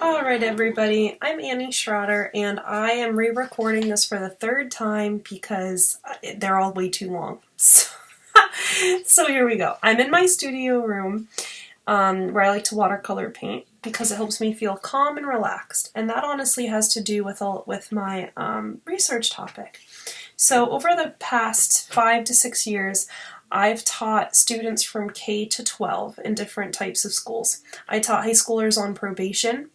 Alright everybody, I'm Annie Schroeder and I am re-recording this for the third time because they're all way too long. So here we go. I'm in my studio room where I like to watercolor paint because it helps me feel calm and relaxed, and that honestly has to do with my research topic. So over the past 5 to 6 years, I've taught students from K to 12 in different types of schools. I taught high schoolers on probation,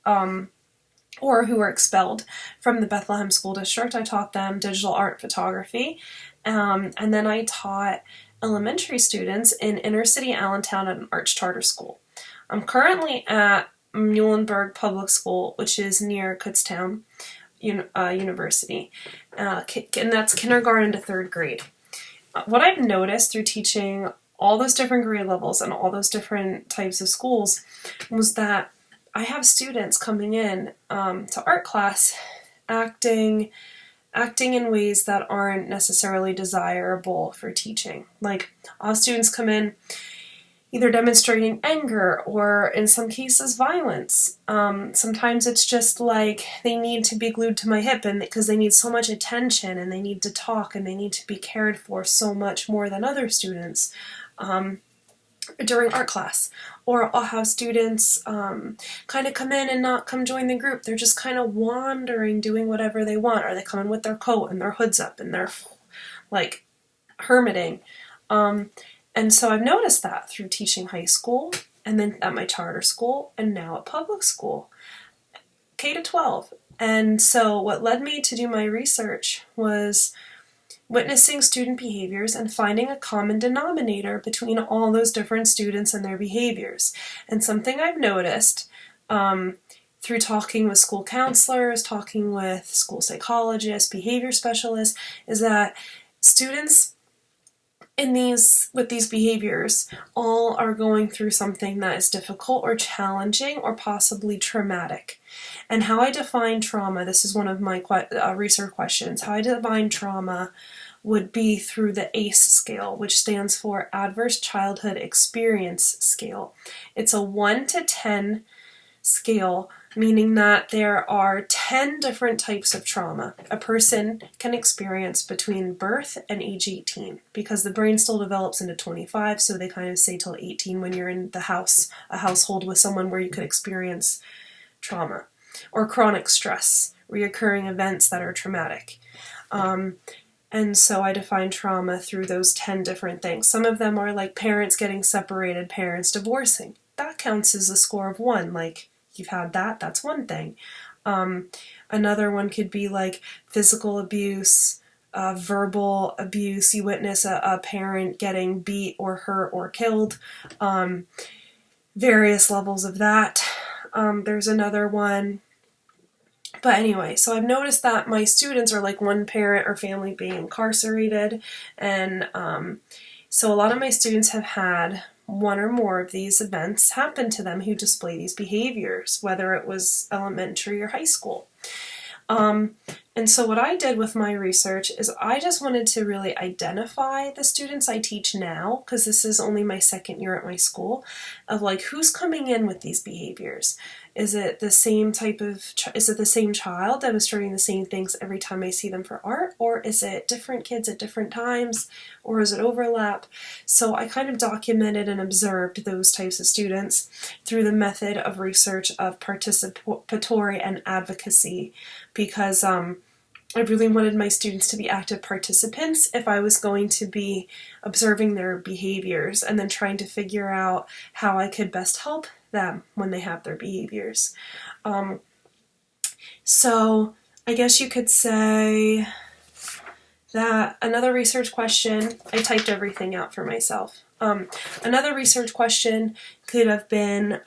or who were expelled from the Bethlehem School District. I taught them digital art photography, and then I taught elementary students in inner city Allentown at an arts charter school. I'm currently at Muhlenberg Public School, which is near Kutztown University, and that's kindergarten to 3rd grade. What I've noticed through teaching all those different grade levels and all those different types of schools was that I have students coming in to art class acting in ways that aren't necessarily desirable for teaching. Like, all students come in either demonstrating anger or, in some cases, violence. Sometimes it's just like they need to be glued to my hip and because they need so much attention and they need to talk and they need to be cared for so much more than other students during art class. Or I'll have students kind of come in and not come join the group. They're just kind of wandering, doing whatever they want, or they come in with their coat and their hoods up and they're like hermiting. And so I've noticed that through teaching high school, and then at my charter school, and now at public school, K to 12. And so what led me to do my research was witnessing student behaviors and finding a common denominator between all those different students and their behaviors. And something I've noticed through talking with school counselors, talking with school psychologists, behavior specialists, is that students with these behaviors all are going through something that is difficult or challenging or possibly traumatic. And how I define trauma, this is one of my research questions, how I define trauma would be through the ACE scale, which stands for Adverse Childhood Experience Scale. It's a 1 to 10 scale, meaning that there are 10 different types of trauma a person can experience between birth and age 18, because the brain still develops into 25, so they kind of say till 18 when you're in a household with someone where you could experience trauma or chronic stress, reoccurring events that are traumatic. And so I define trauma through those 10 different things. Some of them are like parents getting separated, parents divorcing. That counts as a score of 1, like you've had that, that's one thing. Another one could be like physical abuse, verbal abuse. You witness a parent getting beat or hurt or killed. Various levels of that. There's another one. But anyway, so I've noticed that my students are like one parent or family being incarcerated, and so a lot of my students have had one or more of these events happen to them who display these behaviors, whether it was elementary or high school. And so what I did with my research is I just wanted to really identify the students I teach now, because this is only my 2nd year at my school, of like who's coming in with these behaviors. Is it the same child demonstrating the same things every time I see them for art, or is it different kids at different times, or is it overlap? So I kind of documented and observed those types of students through the method of research of participatory and advocacy, because I really wanted my students to be active participants if I was going to be observing their behaviors and then trying to figure out how I could best help them when they have their behaviors. So I guess you could say that another research question, I typed everything out for myself. Another research question could have been,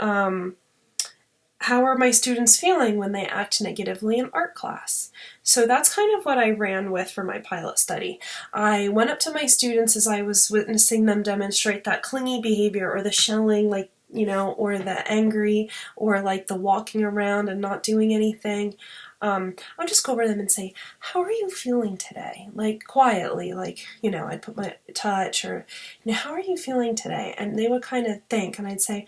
how are my students feeling when they act negatively in art class? So that's kind of what I ran with for my pilot study. I went up to my students as I was witnessing them demonstrate that clingy behavior, or the shelling, like, or the angry, or like the walking around and not doing anything. I'll just go over them and say, how are you feeling today? Like, quietly, like, I'd put my touch, or, how are you feeling today? And they would kind of think, and I'd say,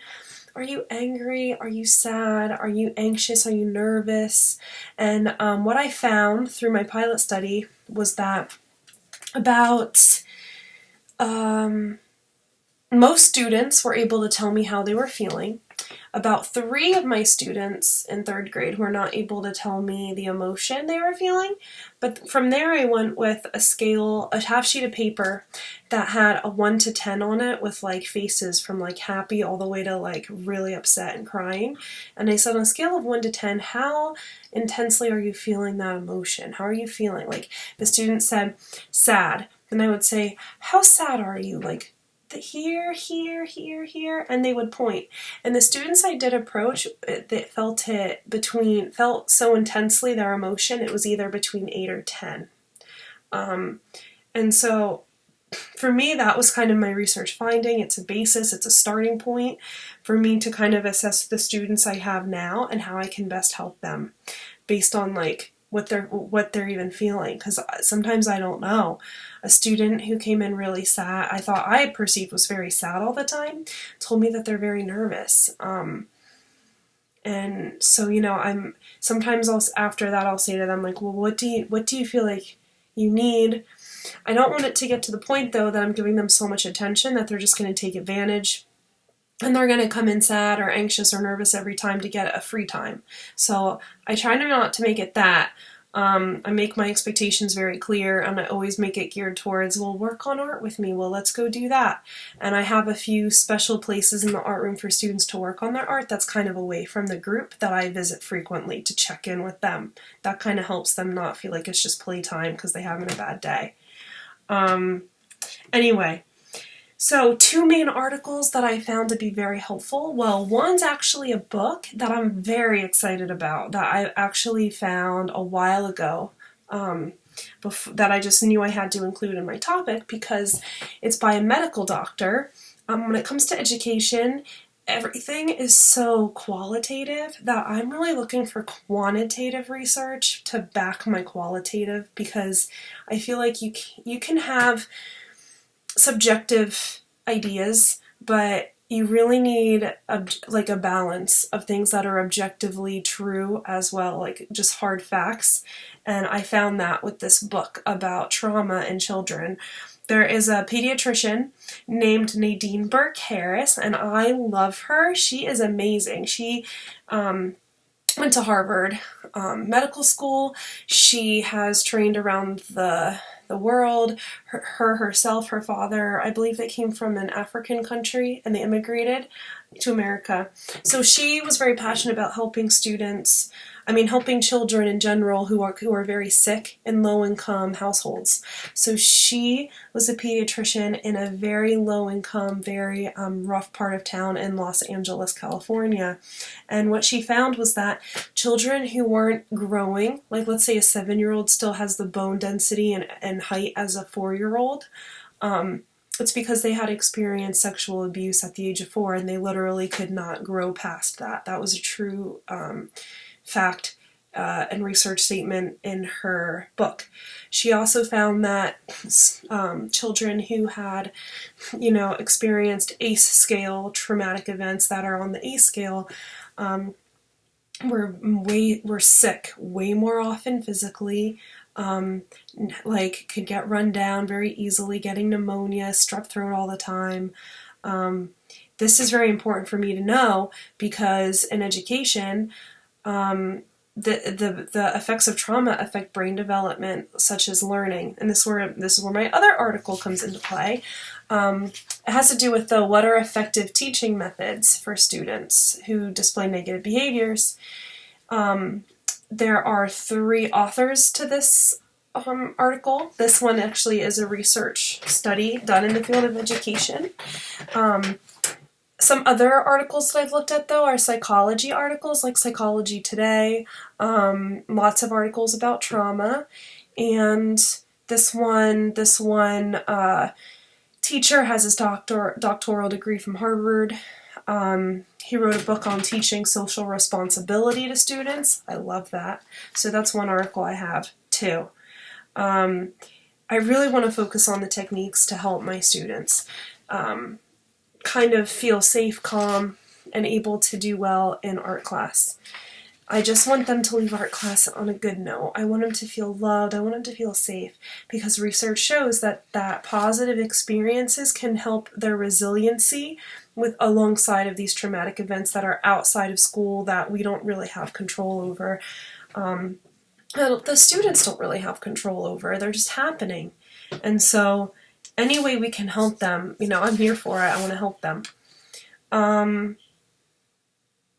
are you angry? Are you sad? Are you anxious? Are you nervous? And what I found through my pilot study was that about most students were able to tell me how they were feeling. About 3 of my students in 3rd grade were not able to tell me the emotion they were feeling, but from there I went with a scale, a half sheet of paper that had a 1 to 10 on it with like faces from like happy all the way to like really upset and crying. And I said, on a scale of 1 to 10, how intensely are you feeling that emotion? How are you feeling? Like the student said, sad. And I would say, how sad are you? Like, here, here, here, here, and they would point. And the students I did approach, they felt so intensely their emotion, it was either between 8 or 10. And so for me, that was kind of my research finding. It's a basis, it's a starting point for me to kind of assess the students I have now and how I can best help them based on like what they're even feeling, because sometimes I don't know. A student who came in really sad, I thought I perceived was very sad all the time, told me that they're very nervous. And so, you know, after that I'll say to them like, well, what do you feel like you need? I don't want it to get to the point though that I'm giving them so much attention that they're just going to take advantage and they're going to come in sad or anxious or nervous every time to get a free time. So I try not to make it that. I make my expectations very clear, and I always make it geared towards, well, work on art with me. Well, let's go do that. And I have a few special places in the art room for students to work on their art that's kind of away from the group that I visit frequently to check in with them. That kind of helps them not feel like it's just playtime because they're having a bad day. Anyway. So 2 main articles that I found to be very helpful. Well, one's actually a book that I'm very excited about that I actually found a while ago that I just knew I had to include in my topic because it's by a medical doctor. When it comes to education, everything is so qualitative that I'm really looking for quantitative research to back my qualitative, because I feel like you can have subjective ideas, but you really need a balance of things that are objectively true as well, like just hard facts. And I found that with this book about trauma in children. There is a pediatrician named Nadine Burke Harris, and I love her. She is amazing. She went to Harvard Medical School. She has trained around the world. Herself, her father, I believe they came from an African country and they immigrated to America. So she was very passionate about helping helping children in general who are very sick in low-income households. So she was a pediatrician in a very low-income, very rough part of town in Los Angeles, California. And what she found was that children who weren't growing, like let's say a 7-year-old still has the bone density and height as a 4-year-old, it's because they had experienced sexual abuse at the age of 4 and they literally could not grow past that. That was a true fact and research statement in her book. She also found that children who had, experienced ACE scale traumatic events that are on the ACE scale were sick way more often physically, could get run down very easily, getting pneumonia, strep throat all the time. This is very important for me to know because in education, the effects of trauma affect brain development, such as learning. And this is where my other article comes into play. It has to do with what are effective teaching methods for students who display negative behaviors. There are 3 authors to this article. This one actually is a research study done in the field of education. Some other articles that I've looked at, though, are psychology articles, like Psychology Today, lots of articles about trauma, and this one teacher has his doctoral degree from Harvard. He wrote a book on teaching social responsibility to students. I love that. So that's one article I have, too. I really want to focus on the techniques to help my students kind of feel safe, calm, and able to do well in art class. I just want them to leave art class on a good note. I want them to feel loved. I want them to feel safe, because research shows that positive experiences can help their resiliency alongside of these traumatic events that are outside of school that we don't really have control over. The students don't really have control over. They're just happening. And so any way we can help them, I'm here for it. I want to help them.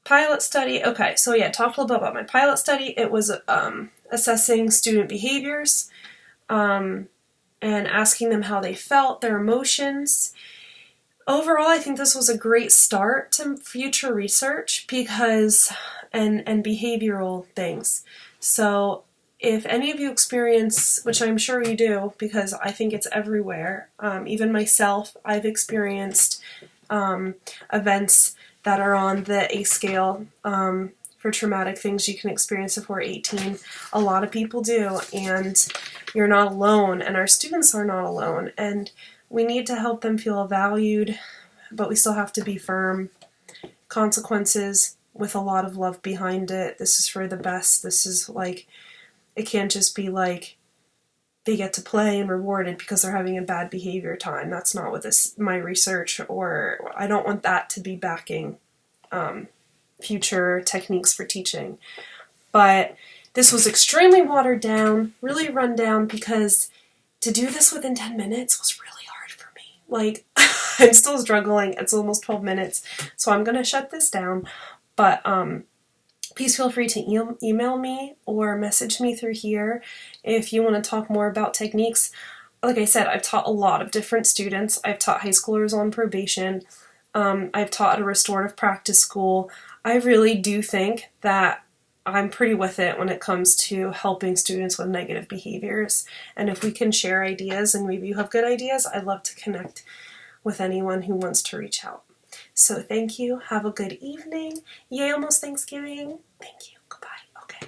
Pilot study. Okay, so yeah, talk a little bit about my pilot study. It was assessing student behaviors and asking them how they felt, their emotions. Overall, I think this was a great start to future research and behavioral things. So if any of you experience, which I'm sure you do, because I think it's everywhere, even myself, I've experienced events that are on the ACE scale for traumatic things you can experience before 18. A lot of people do, and you're not alone, and our students are not alone, and we need to help them feel valued, but we still have to be firm. Consequences with a lot of love behind it. This is for the best. This is like, it can't just be like they get to play and rewarded because they're having a bad behavior time. That's not what my research, or I don't want that to be backing future techniques for teaching. But this was extremely watered down, really run down, because to do this within 10 minutes was really hard for me. Like, I'm still struggling. It's almost 12 minutes, so I'm going to shut this down. But please feel free to email me or message me through here if you want to talk more about techniques. Like I said, I've taught a lot of different students. I've taught high schoolers on probation. I've taught at a restorative practice school. I really do think that I'm pretty with it when it comes to helping students with negative behaviors. And if we can share ideas, and maybe you have good ideas, I'd love to connect with anyone who wants to reach out. So thank you. Have a good evening. Yay, almost Thanksgiving. Thank you.